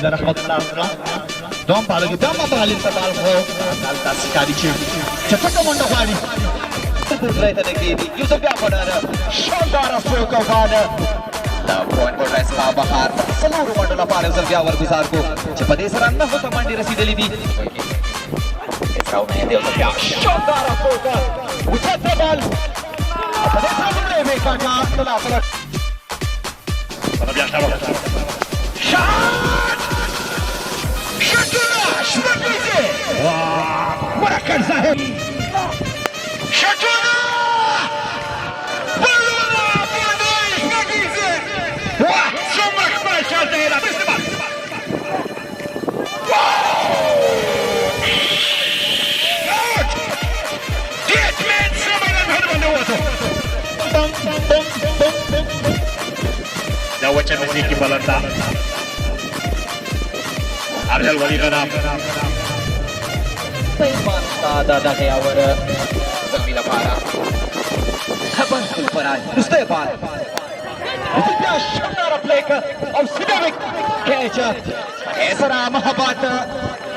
د رحمت الله سره دوم پاله کې بیا ماته غالي انتقال خو دلته ښکاري چې چټکه منډه غواړي پورته ته نږدې دي یوسف بیا پډاره شانداره سټروک او باډ دا پوینټ پر اسما بهار څلورو منډو لپاره یوسف بیا ورګزار کو چې په دې سره نهو ته منډې رسېدلې دي اسراو مهدي یوسف بیا شانداره سټروک اوچت بال په دې سره لومړی میکا ته لاس بیا شاټ شټونه شمکیزه مرکز ظاهر شټونه بلونه بلدوی شمکیزه څومره ښکلی شاټ دی دا بېسته بال شاټ ټریټمنټ سمه نن باندې ووتو دا وچه نزی کی بلنده افضل ولی غنام پیمان ستا دا دغې اور زلمي لپاره خبر خپل فرای وروستی بال بیا شانداره پلیک او سیده کیچ دې سره محبت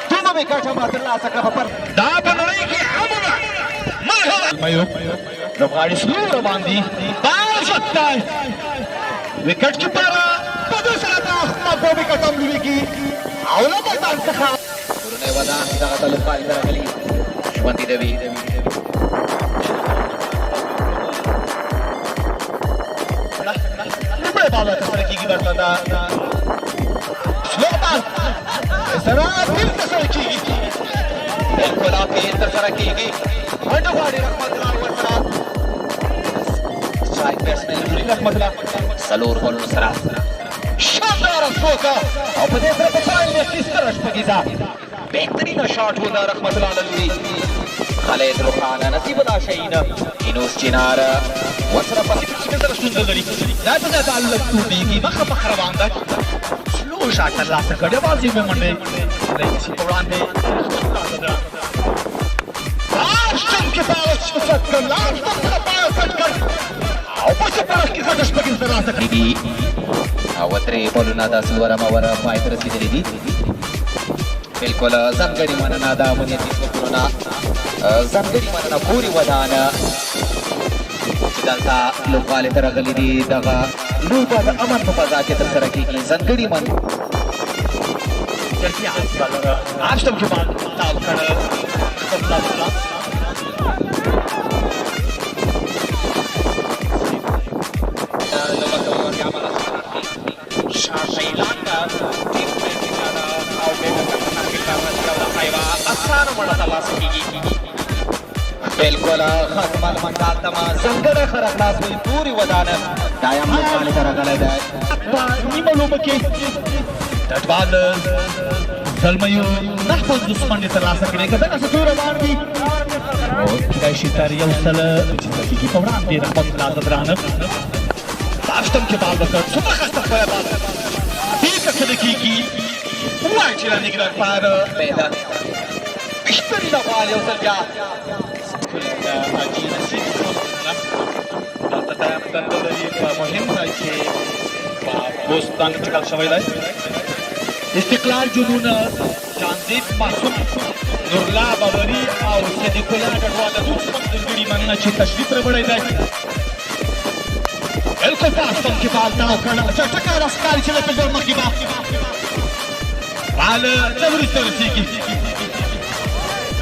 دومره وکټه ما ترلاسه کړه پر دا په نړۍ کې عامه لوبغاړي سلوره باندې بال شوتی وکټ کیپره په دې سره د احمد په وکټ هم لویږي او له بلتان څخه کورنۍ ودان دغه ته لوبغاړي ته راغلي ژوندي دوي لومړی بال ترسره کېږي درته دا سلو بال سره دل ترسره کېږي بالکل اپیل ترسره کېږي منډه غواړي رحمت الله ورسره اسټرایک بیټسمین لومړي رحمت الله څلور بالونو سره شانداره سټروک او په دې سره په پای کې ستره شپږیزه بهترینه شاټ و د رحمت الله لوري خالد روخانه نصیب الله شهین اینوس چنار ورسره پسې چې سره ستونزه لري دا ته د تعلق توبېږي مخه مخ روان ده سلو شاټ ترلاسه کړی بازي مې منډې چې په وړاندې لاستم کې باور شوت کړ لاستم څخه باور کړ او په څه پرخ کې څه شپږیزه ترلاسه کړي دي او درې بالونه د څلورم اوور پای ته رسېدلي دي بالکل ځانګړې مننه د امنیتي ځواکونو نه ځانګړې مننه پورې ودانه چې دلته لوبغالي ته راغلي دي دغه لوبه د امن په فضا کې ترسره کېږي ځانګړې مننه لاستم کې باندې تاو کړ بالکل خاتمان منډال ته ځانګړی ښه راخلاص وي پورې ودانه دا یم لوبغالي ته راغلی دی په نیمه لوبه کې ډډ بال زلمیو 950 منډې ترلاسه کړې که دغسې توره باندې او کیدای شي تر یو سل چې دقیقې په وړاندې رحمت الله زدرانه لاستم کې بال وکړ څومره ښایسته ښکلی بال دې ته څه نه کېږي وایي چې رانږدې لپاره پیدا بهترینه بال یو ځل بیا حاجي نصیب دلته ټایم دنده لري په مهم ځای کې په پوسټ باندې ټکل شوی دی استقلال جنون جانزیب معصوم نورالله بابري او صدیق الله ګډوال د ټول ځانګړي مننه چې تشریف راوړی دی بالکل په استم کې بال تاو کړ چټکه راښکاري چې د فیلډر مخکې به بال څه وروسته رسېږي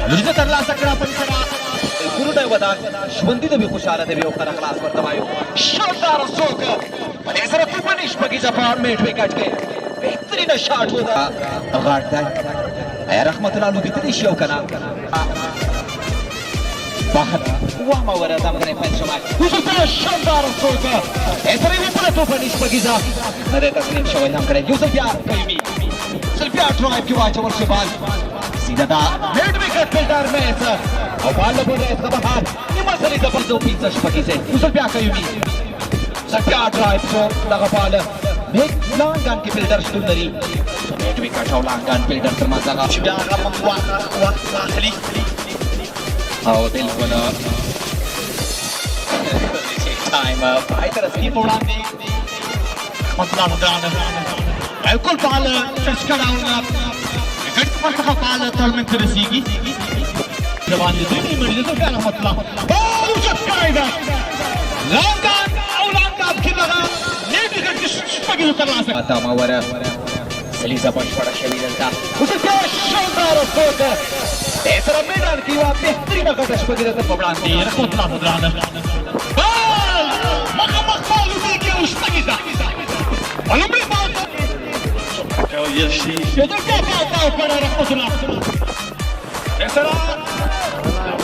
وروسته ترلاسه کړه په سره کورنۍ ودان ژوندي د بې خوشحاله دی یو ښه راخلاص ورته وایو شانداره سټروک په دې سره توپنې شپږیزه په میډ وکټ کې بهترینه شاټ و ده غاټ دی ایا رحمت الله لوبېدلی شي او که نه بهر وهم اوره ځانګړی پیل شوی یوسف شانداره سټروک سره یې بله توپنې شپږیزه نه دی تسلیم شوی ځانګړی یوسف بیا قیومي سل بیا ډرایو کې واچول شي بال سیده دا میډ وکټ فیلډر میچ او بال له بوډۍ څخه بهر نیمه سرې د پنځو پنځه شپږیزې یوسف بیا قیومي سل بیا ډرایو شو دغه بال میډ لانګان کې فیلډر شتون لري میډ وکټ او لانګان فیلډر تر منځ هغه چې بیا هغه وخت واخلي او بالکل ټایم پای ته رسېږي په وړاندې رحمت الله ګرانه بالکل بال تشکړاونه ګټ په څخه بال تړمن ترسيږي جوان دې دې مړي ته کار مطلب او چکایدا لانګان او لانګاب کې لگا نیټ ګټ شپږ تر لاسه اتا ماوره سلیزه پښپړه شوی دلته اوس په شاندار فوټ ایسره میدان کې وا بهترینه ګټه شپږ ته په وړاندې رحمت الله درانه بال مخ بالو دې کې اوس پګیدا ولومړی بال او یشي یو دغه بال پر رحمت الله ایسره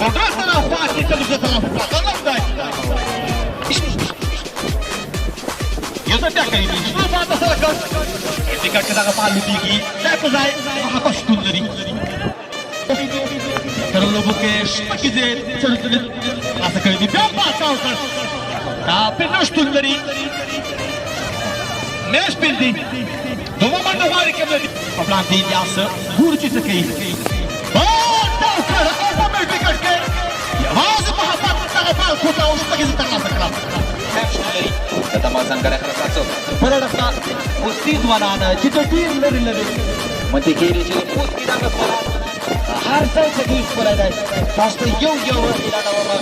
قدرت سره خواږه ته دغه طرف غلط دی یو څه کوي شنو باندې سره کړ دې کټه دغه بالو دیږي دا په ځای هغه پښتون لري تر لوبو کې شپږ دې چلته تاسو کوي بیا پاتاو کړ دا په نشټون لري مېش بلډینګ دوه باندې واري کې په پلان دی بیا څه ګور چې څه کوي او دا کړ او په مې ټیکټ کې یوازې په هغه هغه بال کوټه اوس پکې تر لاسه کړه د تماسان کړه خلاصو پر ډکا اوسې ځوانان چې د ټیم لري مته کېږي چې پوس کې دا هر څه چې دوی خپله دی تاسو ته یو اعلانومه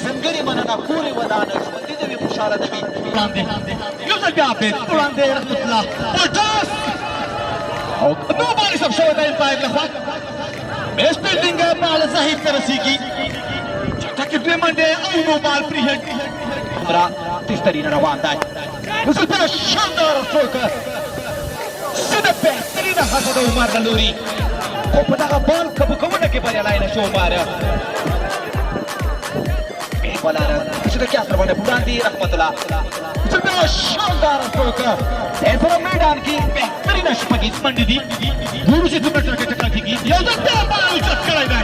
ځانګړې مننه پورې ودانه ژوندي دې وي خوشحاله دې وي وړاندې یو ځل بیا په وړاندې رحمت الله پټاس او نو باندې سب شوی دی امپایر لخوا بیس بلډینګ بال صحیح ته رسېږي چټکې دوې منډې او نو بال پرې هټ عمره تیزترینه روان دی اوس په شانداره ټوکه څه د بهترینه هڅه د عمر د لوري او په دغه بال کبو کوونه کې بریالی نه شو عمر بلاره چې د کیاسر باندې وړاندې رحمت الله څه بیا شانداره ټوکه ایسره میدان کې بهترینه شپږیز منډې دي ګورو چې دومره ټکه ټکه کېږي یو ځل بیا بال اوچت کړی دی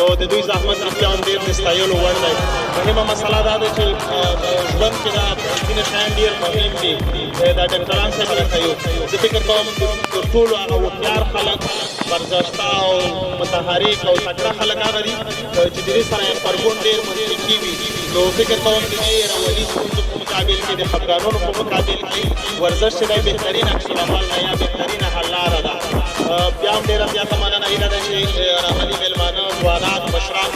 نو د دوی زحمت رښتیا هم ډېر د ستایلو وړ دی مهمه مسله دا ده چې ژوند کې دا ځینې شیان ډېر مهم دي دا ډاکټران صاحب راته یو زه فکر کوم تر ټولو هغه هوښیار خلک ورزشته او متحرک او تکړه خلک هغه دي چې د دې سره یې غبرګون ډېر منطقي وي نو فکر کوم د دې اولي ستونزو په مقابل کې د خفګانونو په مقابل کې ورزش چې دی بهترین عکس العمل نه یا بهترینه حل لاره ده بیا هم ډېره زیاته مننه هیله ده چې راغلي مېلمانه ځوانان مشران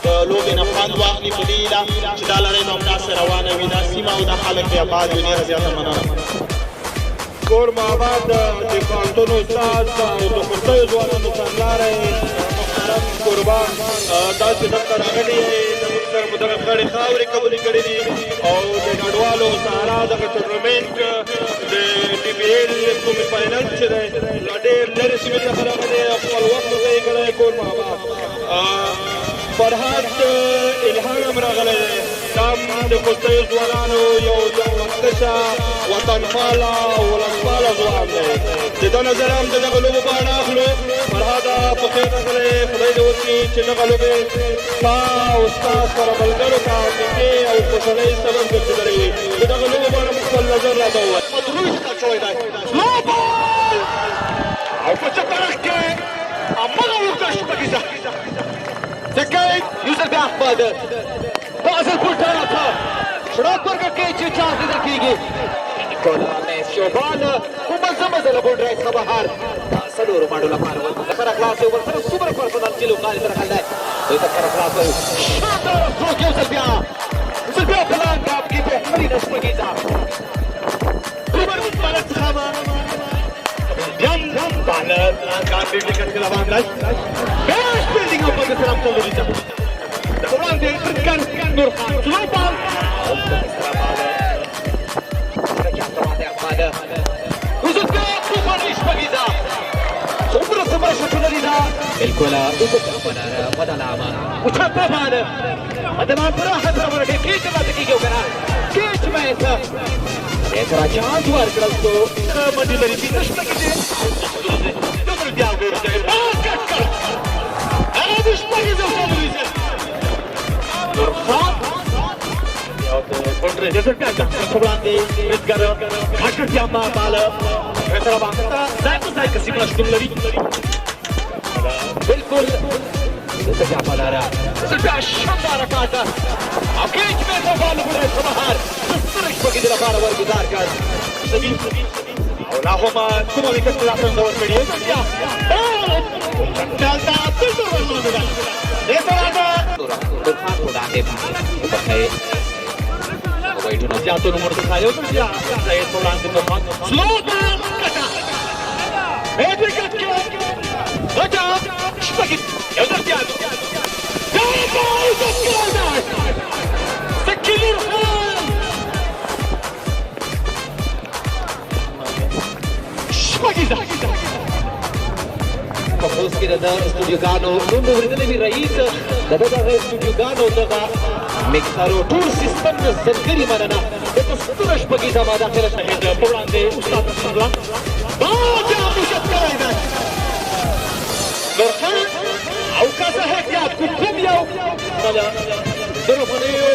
د لوبې نه خوند واخلي په دې هیله چې دا لړۍ به همداسې روانه وي دا سیمه او دا خلک بې آباد وي ډېره زیاته مننه کور محمد د پوهنتون استاد او د خوشیو ځوانانو څنګلاری محترم قربان داسې دلته راغلي زموږ سره مو دغه غړې خاورې قبولې کړې دي او د نړیوالو سهارا دغه ټورنمنټ د ډي پي ایل کومې فاینل چې دی له ډېر لرې سیمې څخه راغلی او خپل وخت ضایع کړی کور محمد فرحت الهام هم راغلی دی دا هم د خوشیو ځوانانو یو زحمتکشه وطنپاله او ولسپاله ځوان دی د ده نظر هم د دغه لوبو په اړه اخلو فرهاده په خیر راغلی خدای دې وکړي چې دغه لوبې ستا او ستا سره ملګرو ته نږدې او خوشحالۍ سبب ګرځېدلی وي د دغه لوبو په اړه مو خپل نظر راته ووایه مدروي ښکار شوی دی سلو بال او په چپ طرف کې همغه اوږده شپږیزه ځکه یو ځل بیا خپل فاصل پر طرف شراک ورکړ کې چې چانس لیدل کېږي ټوله میس شوبان په مزه مزه له بونډ رایس څخه بهر څلورو منډو لپاره ورسره خلاص یو ورسره سوپر پرسنل چې لوبغاړي سره خل دی دوی ته سره خلاص شانداره ستروک یو ځل بیا په لانګاب کې بهترینه شپږیزه عمر بالر څخه یم بالر لانګاب بېټ وکټ کې روان دی بیس بلډینګ او په سره هم څلوريزه د وړاندې de teruskan Nurhan Sulaiman. Uzutkan Tufanish Bagiza. Seumur satu Nalida. बिल्कुल pada lama Ucapkan pada. Ada mana hasil mereka kita mati kau kena. Kita mereka. Esra jangan jual keras tu. Mandi dari finish lagi je. Doktor dia gol je. Kakak. Aduh Bagiza solusi. Nurhan. Kontra deserkan sebelah di Edgar. Kakak dia malah. Esra bangsa. Saya kesimpulan lari. बिल्कुल क्या बना रहा शानदार काटा अकेज में तो बॉल बुरे बाहर तरक बगी दिला बार बार गुजार कर सभी लाहोमा कुमा विकेट लाकर दौड़ पड़ी है क्या चलता बिल्कुल बंद हो गया ये तो आगे दुकान उड़ा दे ऊपर है वो इधर ना या तो नंबर दिखाया तो क्या ये तो लांग तो स्लो डाउन कटा एक विकेट किया बचा Spaghetti, è un artiano! Sakir Khan! Spaghetti! Fokus kita dah studio Gano, nunggu kita lebih raih. Dapat dah studio Gano dah mixaro tour system sendiri mana na. Itu terus pergi sama dah kalau Ada pulang di Ustaz Sablan. Baca musyawarah kerajaan. Nurhan, awkas hekat kukum yau. Pada Dorofaniyo,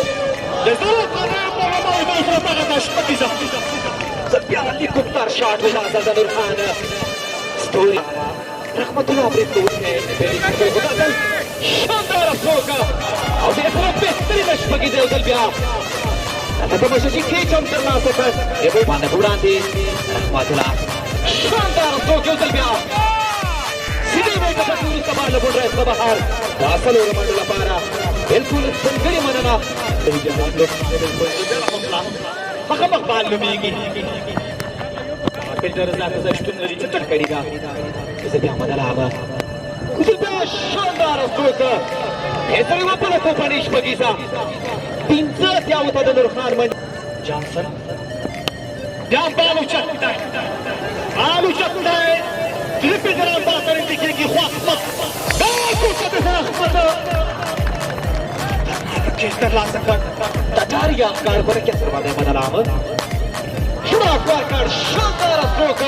Dorofaniyo mau itu pada Spaghetti. sepian helikopter shot with Azad Nurhan. Story. Rahmatullah beritahu saya. शानदार अफरोज और ये तरफ बेहतरीन Spaghetti दे उधर बिया. Tapi masih sikit jam terlalu sekat. Ibu mana bulan di Rahmatullah. शानदार अफरोज उधर बिया सीधे में कब टूरिस्ट का बाल बोल रहा है बाहर दासल और मंडला पारा बिल्कुल संगरी मनना मखमख बाल लुमेगी फिल्टर ज़ात ज़ाश्तुन नरी चटक करेगा इसे क्या मदला आवा उधर बिया शानदार अफरोज ऐसा ही वापस तो पनिश बगीचा तीन से क्या होता है नूरखान मन जॉनसन यहाँ बालू चकता है ट्रिप पे जरा बात करें देखिए कि ख्वास मत बालू चकता है किस तरह सकता तटारिया कार पर क्या करवा दे मदला आवा शुरा कार शानदार अफरोज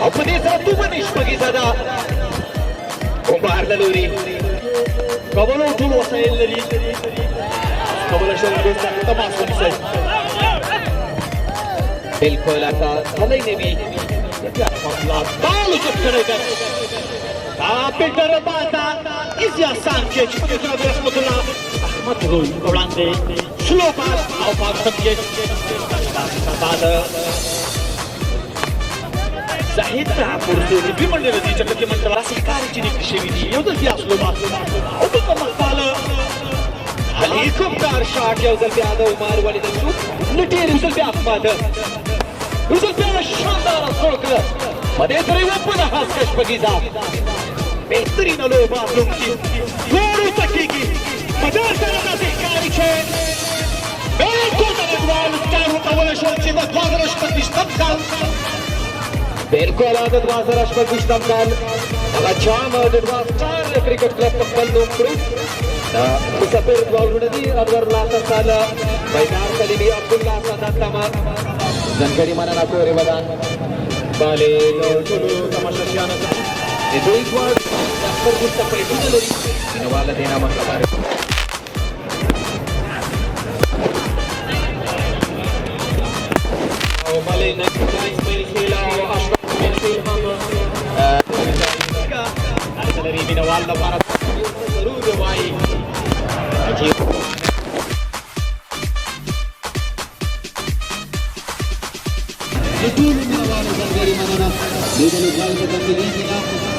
अपने साथ तू पनिश बगीचा दा उम्र ललूरी قبلوا طول وسائل الذي قبل شغل بيسا تماس ونسي बिल्कुल ऐसा भले ही नहीं बालू चक करेगा पेटर बाता इसी आसान के चिपके तो अगर रहमतुल्लाह अहमद रोई उड़ाने स्लो पास आओ पास समझे बाद Zahid Tahapur itu lebih mendengar di cakap dia mentera sekali jadi kesewi dia udah biasa lumat udah kemakala helikopter shot ya usul पे आधा उमर वाले दंडू लुटेर उsul पे आफमाद उsul पे शानदार स्ट्रोक मधे तरी वो पुनः हास्कश बगीचा बेहतरीन लोग आप लोग की जोरू तकीगी मदर तरह से कारी छे बिल्कुल तगड़वाल चारों तवले शोल चिंता द्वादश पर निष्ठम बिल्कुल आदत वासर अशफाक इस्लामकान अगर जाम आदत वासर क्रिकेट क्लब पक्कल नोकरू मुसाफिर द्वारुनदी अगर लाता साला मैदान कलीबी अब्दुल्ला सादात तमा जानकारी माना ना कोरे बदान बाले चलो तमाशा शियाना ये दो एक बार अक्सर कुछ तपरे कुछ लोरी इन वाला देना मतलब है और बाले नाइस मेरी खेला dari Minawal para seluruh baik. Itu Minawal dari mana? Dia lalu kali berganti